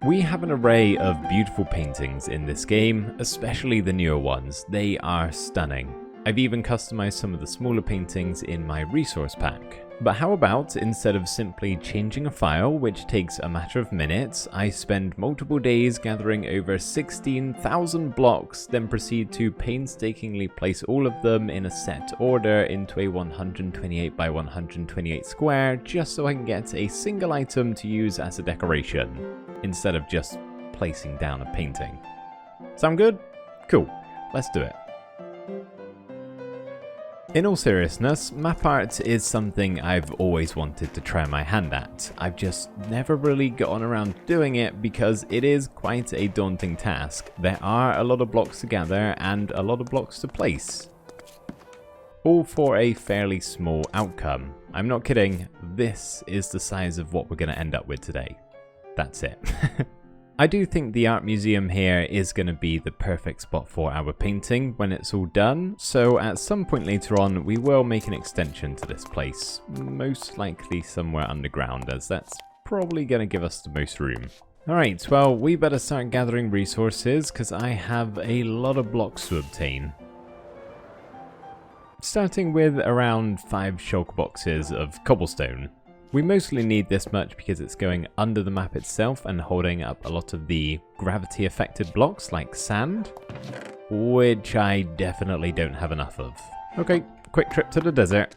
We have an array of beautiful paintings in this game, especially the newer ones. They are stunning. I've even customized some of the smaller paintings in my resource pack. But how about, instead of simply changing a file, which takes a matter of minutes, I spend multiple days gathering over 16,000 blocks, then proceed to painstakingly place all of them in a set order into a 128 by 128 square, just so I can get a single item to use as a decoration, instead of just placing down a painting. Sound good? Cool, let's do it. In all seriousness, map art is something I've always wanted to try my hand at. I've just never really gotten around doing it because it is quite a daunting task. There are a lot of blocks to gather and a lot of blocks to place, all for a fairly small outcome. I'm not kidding, this is the size of what we're going to end up with today. That's it. I do think the art museum here is going to be the perfect spot for our painting when it's all done, so at some point later on we will make an extension to this place, most likely somewhere underground, as that's probably going to give us the most room. Alright, well we better start gathering resources because I have a lot of blocks to obtain. Starting with around 5 shulker boxes of cobblestone. We mostly need this much because it's going under the map itself and holding up a lot of the gravity affected blocks like sand, which I definitely don't have enough of. Okay, quick trip to the desert.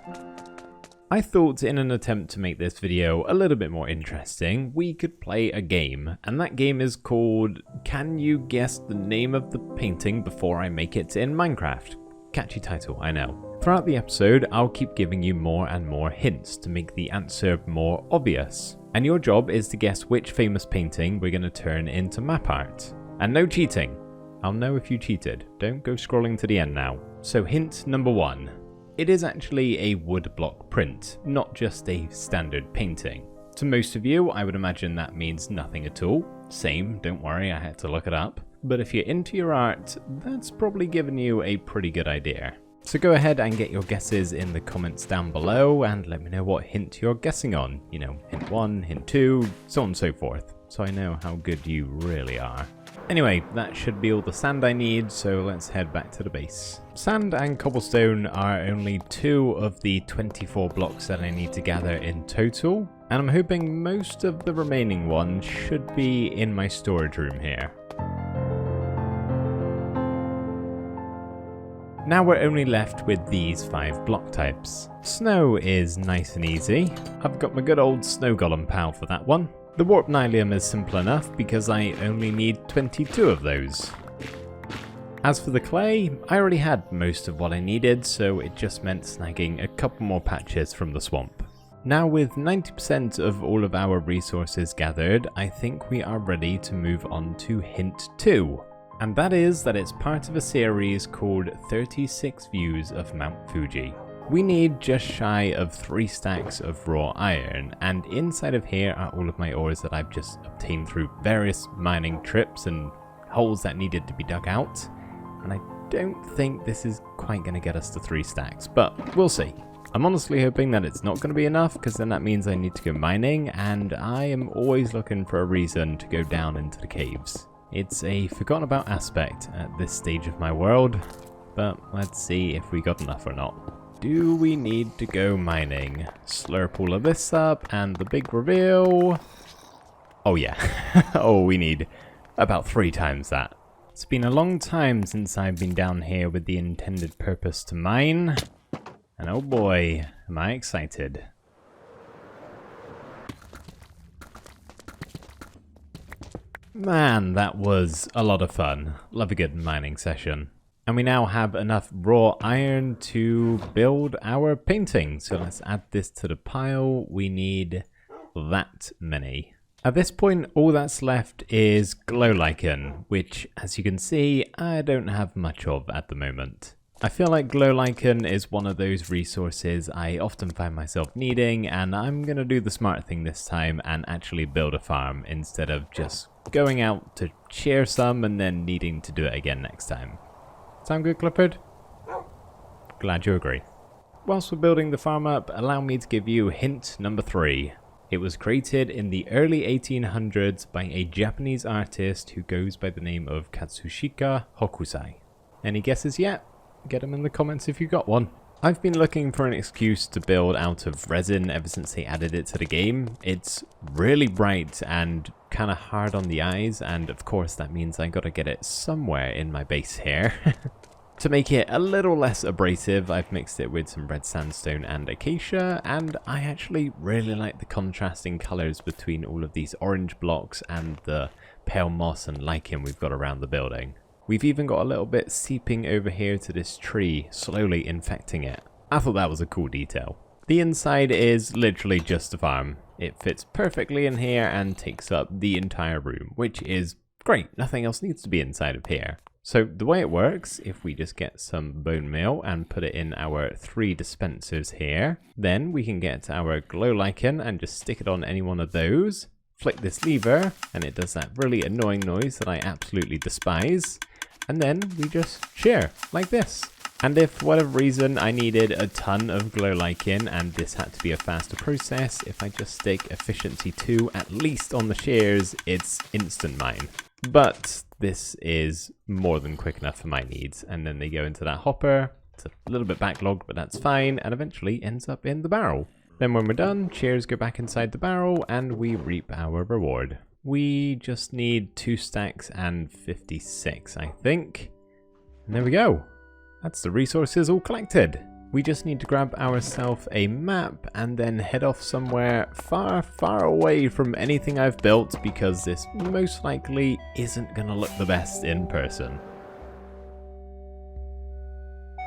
I thought in an attempt to make this video a little bit more interesting, we could play a game, and that game is called Can You Guess the Name of the Painting Before I Make It in Minecraft? Catchy title, I know. Throughout the episode, I'll keep giving you more and more hints to make the answer more obvious. And your job is to guess which famous painting we're going to turn into map art. And no cheating. I'll know if you cheated. Don't go scrolling to the end now. So hint number 1. It is actually a wood block print, not just a standard painting. To most of you, I would imagine that means nothing at all. Same, don't worry, I had to look it up. But if you're into your art, that's probably given you a pretty good idea. So go ahead and get your guesses in the comments down below and let me know what hint you're guessing on. You know, hint 1, hint 2, so on and so forth, so I know how good you really are. Anyway, that should be all the sand I need, so let's head back to the base. Sand and cobblestone are only 2 of the 24 blocks that I need to gather in total, and I'm hoping most of the remaining ones should be in my storage room here. Now we're only left with these 5 block types. Snow is nice and easy. I've got my good old snow golem pal for that one. The warp nylium is simple enough because I only need 22 of those. As for the clay, I already had most of what I needed, so it just meant snagging a couple more patches from the swamp. Now with 90% of all of our resources gathered, I think we are ready to move on to hint 2. And that is that it's part of a series called 36 Views of Mount Fuji. We need just shy of 3 stacks of raw iron, and inside of here are all of my ores that I've just obtained through various mining trips and holes that needed to be dug out. And I don't think this is quite going to get us to 3 stacks, but we'll see. I'm honestly hoping that it's not going to be enough, because then that means I need to go mining, and I am always looking for a reason to go down into the caves. It's a forgotten about aspect at this stage of my world, but let's see if we got enough or not. Do we need to go mining? Slurp all of this up, and the big reveal... Oh yeah, oh we need about 3 times that. It's been a long time since I've been down here with the intended purpose to mine, and oh boy, am I excited. Man, that was a lot of fun. Love a good mining session. And we now have enough raw iron to build our painting. So let's add this to the pile. We need that many. At this point, all that's left is glow lichen, which, as you can see, I don't have much of at the moment. I feel like glow lichen is one of those resources I often find myself needing, and I'm gonna do the smart thing this time and actually build a farm instead of just going out to share some and then needing to do it again next time. Sound good, Clifford? Glad you agree. Whilst we're building the farm up, allow me to give you hint number 3. It was created in the early 1800s by a Japanese artist who goes by the name of Katsushika Hokusai. Any guesses yet? Get them in the comments if you got one. I've been looking for an excuse to build out of resin ever since they added it to the game. It's really bright and kind of hard on the eyes, and of course that means I gotta get it somewhere in my base here. To make it a little less abrasive, I've mixed it with some red sandstone and acacia, and I actually really like the contrasting colours between all of these orange blocks and the pale moss and lichen we've got around the building. We've even got a little bit seeping over here to this tree, slowly infecting it. I thought that was a cool detail. The inside is literally just a farm. It fits perfectly in here and takes up the entire room, which is great. Nothing else needs to be inside of here. So the way it works, if we just get some bone meal and put it in our 3 dispensers here, then we can get our glow lichen and just stick it on any one of those. Flick this lever and it does that really annoying noise that I absolutely despise. And then we just shear like this. And if for whatever reason I needed a ton of glow lichen and this had to be a faster process, if I just stick efficiency 2 at least on the shears, it's instant mine. But this is more than quick enough for my needs. And then they go into that hopper. It's a little bit backlogged, but that's fine. And eventually ends up in the barrel. Then when we're done, shears go back inside the barrel and we reap our reward. We just need 2 stacks and 56, I think. And there we go. That's the resources all collected. We just need to grab ourselves a map and then head off somewhere far, far away from anything I've built, because this most likely isn't going to look the best in person.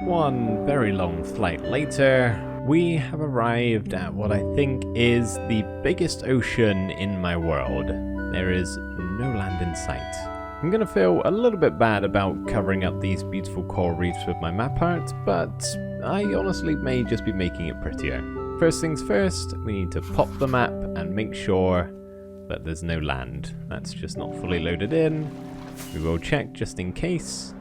One very long flight later, we have arrived at what I think is the biggest ocean in my world. There is no land in sight. I'm going to feel a little bit bad about covering up these beautiful coral reefs with my map art, but I honestly may just be making it prettier. First things first, we need to pop the map and make sure that there's no land. That's just not fully loaded in. We will check just in case.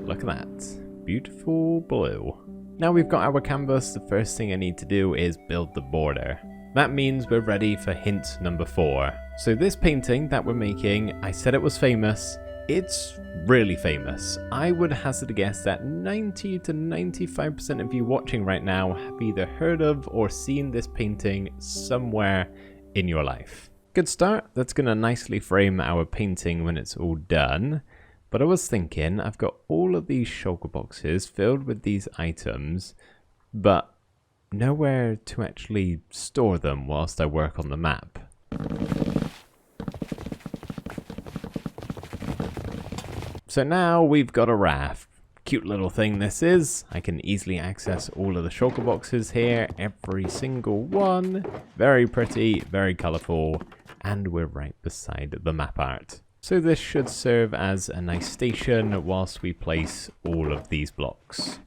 Look at that. Beautiful blue. Now we've got our canvas, the first thing I need to do is build the border. That means we're ready for hint number 4. So this painting that we're making, I said it was famous. It's really famous. I would hazard a guess that 90 to 95% of you watching right now have either heard of or seen this painting somewhere in your life. Good start. That's going to nicely frame our painting when it's all done. But I was thinking, I've got all of these shulker boxes filled with these items, but nowhere to actually store them whilst I work on the map. So now we've got a raft. Cute little thing this is. I can easily access all of the shulker boxes here, every single one. Very pretty, very colourful, and we're right beside the map art. So this should serve as a nice station whilst we place all of these blocks.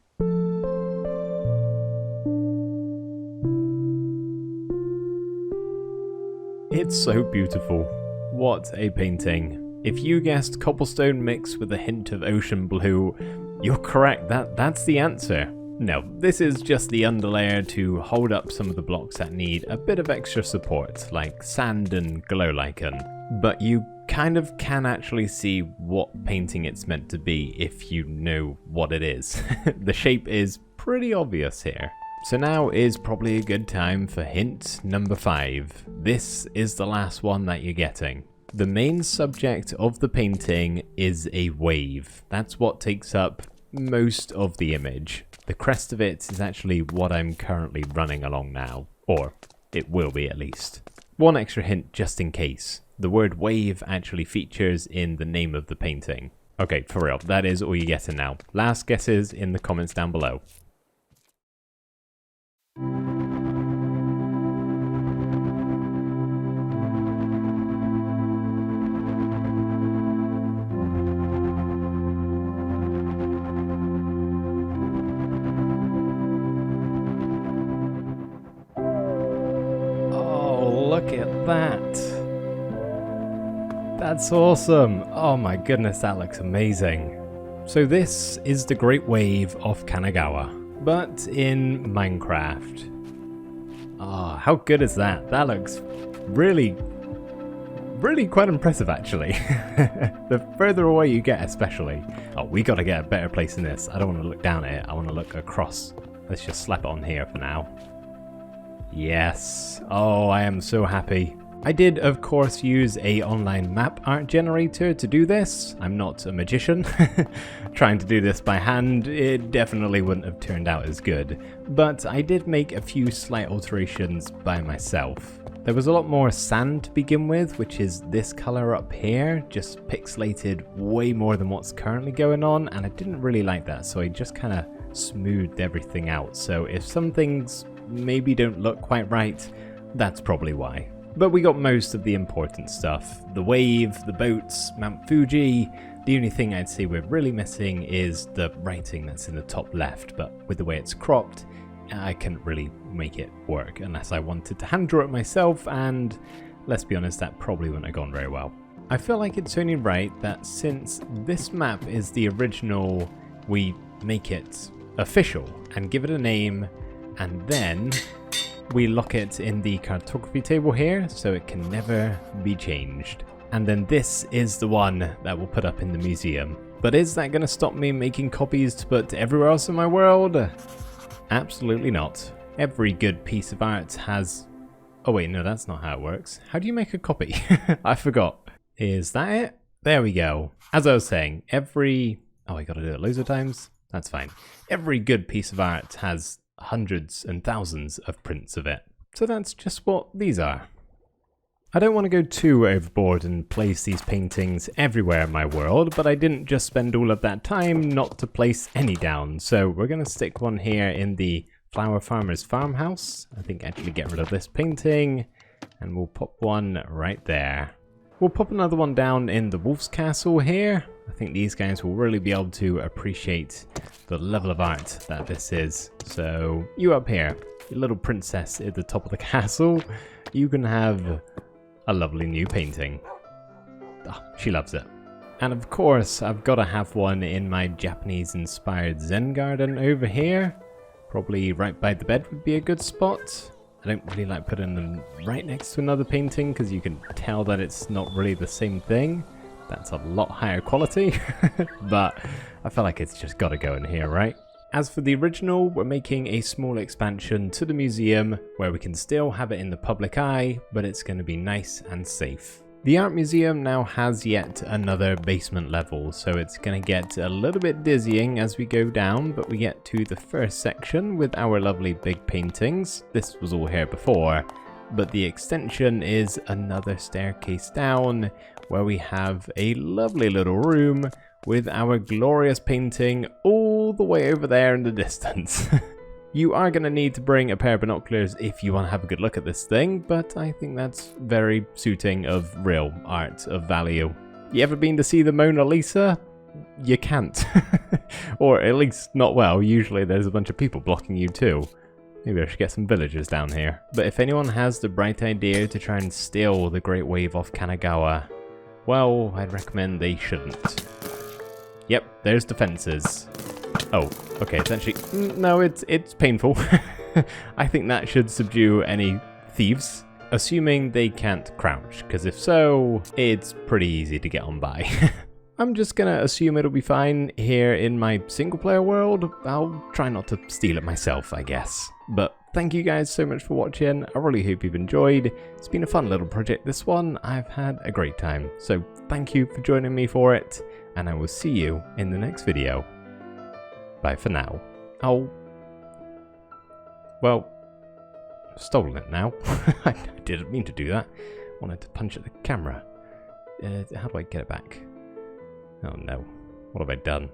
It's so beautiful. What a painting. If you guessed cobblestone mixed with a hint of ocean blue, you're correct, that's the answer. No, this is just the underlayer to hold up some of the blocks that need a bit of extra support, like sand and glow lichen. But you kind of can actually see what painting it's meant to be if you know what it is. The shape is pretty obvious here. So now is probably a good time for hint number 5. This is the last one that you're getting. The main subject of the painting is a wave. That's what takes up most of the image. The crest of it is actually what I'm currently running along now. Or it will be at least. One extra hint just in case. The word wave actually features in the name of the painting. Okay, for real, that is all you're getting now. Last guesses in the comments down below. Look at that. That's awesome. Oh my goodness, that looks amazing. So this is the Great Wave of Kanagawa, but in Minecraft. Oh, how good is that? That looks really quite impressive, actually. The further away you get, especially. Oh, we gotta get a better place than this. I don't want to look down at it. I want to look across. Let's just slap it on here for now. Yes. Oh, I am so happy. I did, of course, use a online map art generator to do this. I'm not a magician. Trying to do this by hand, it definitely wouldn't have turned out as good. But I did make a few slight alterations by myself. There was a lot more sand to begin with, which is this color up here, just pixelated way more than what's currently going on, and I didn't really like that, so I just kind of smoothed everything out. So if some things maybe don't look quite right, that's probably why. But we got most of the important stuff. The wave, the boats, Mount Fuji. The only thing I'd say we're really missing is the writing that's in the top left, but with the way it's cropped, I couldn't really make it work unless I wanted to hand draw it myself, and let's be honest, that probably wouldn't have gone very well. I feel like it's only right that since this map is the original, we make it official and give it a name, and then we lock it in the cartography table here so it can never be changed. And then this is the one that we'll put up in the museum. But is that going to stop me making copies to put everywhere else in my world? Absolutely not. Every good piece of art has... Oh wait, no, that's not how it works. How do you make a copy? I forgot. Is that it? There we go. As I was saying, every... Oh, I gotta do it loads of times? That's fine. Every good piece of art has hundreds and thousands of prints of it. So that's just what these are. I don't want to go too overboard and place these paintings everywhere in my world, but I didn't just spend all of that time not to place any down. So we're going to stick one here in the Flower Farmer's farmhouse. I think actually get rid of this painting, and we'll pop one right there. We'll pop another one down in the Wolf's Castle here. I think these guys will really be able to appreciate the level of art that this is. So you up here, your little princess at the top of the castle, you can have a lovely new painting. Oh, she loves it. And of course, I've got to have one in my Japanese-inspired Zen garden over here. Probably right by the bed would be a good spot. I don't really like putting them right next to another painting because you can tell that it's not really the same thing. That's a lot higher quality, but I feel like it's just got to go in here, right? As for the original, we're making a small expansion to the museum where we can still have it in the public eye, but it's going to be nice and safe. The art museum now has yet another basement level, so it's going to get a little bit dizzying as we go down, but we get to the first section with our lovely big paintings. This was all here before, but the extension is another staircase down where we have a lovely little room with our glorious painting all the way over there in the distance. You are going to need to bring a pair of binoculars if you want to have a good look at this thing, but I think that's very suiting of real art of value. You ever been to see the Mona Lisa? You can't. Or at least not well. Usually there's a bunch of people blocking you too. Maybe I should get some villagers down here. But if anyone has the bright idea to try and steal the Great Wave off Kanagawa, well, I'd recommend they shouldn't. Yep, there's the fences. Oh, okay, it's actually... No, it's painful. I think that should subdue any thieves, assuming they can't crouch, because if so, it's pretty easy to get on by. I'm just gonna assume it'll be fine here in my single-player world. I'll try not to steal it myself, I guess. But thank you guys so much for watching. I really hope you've enjoyed. It's been a fun little project, this one. I've had a great time. So thank you for joining me for it, and I will see you in the next video. Bye for now. Oh. Well, I've stolen it now. I didn't mean to do that. I wanted to punch at the camera. How do I get it back? Oh no. What have I done?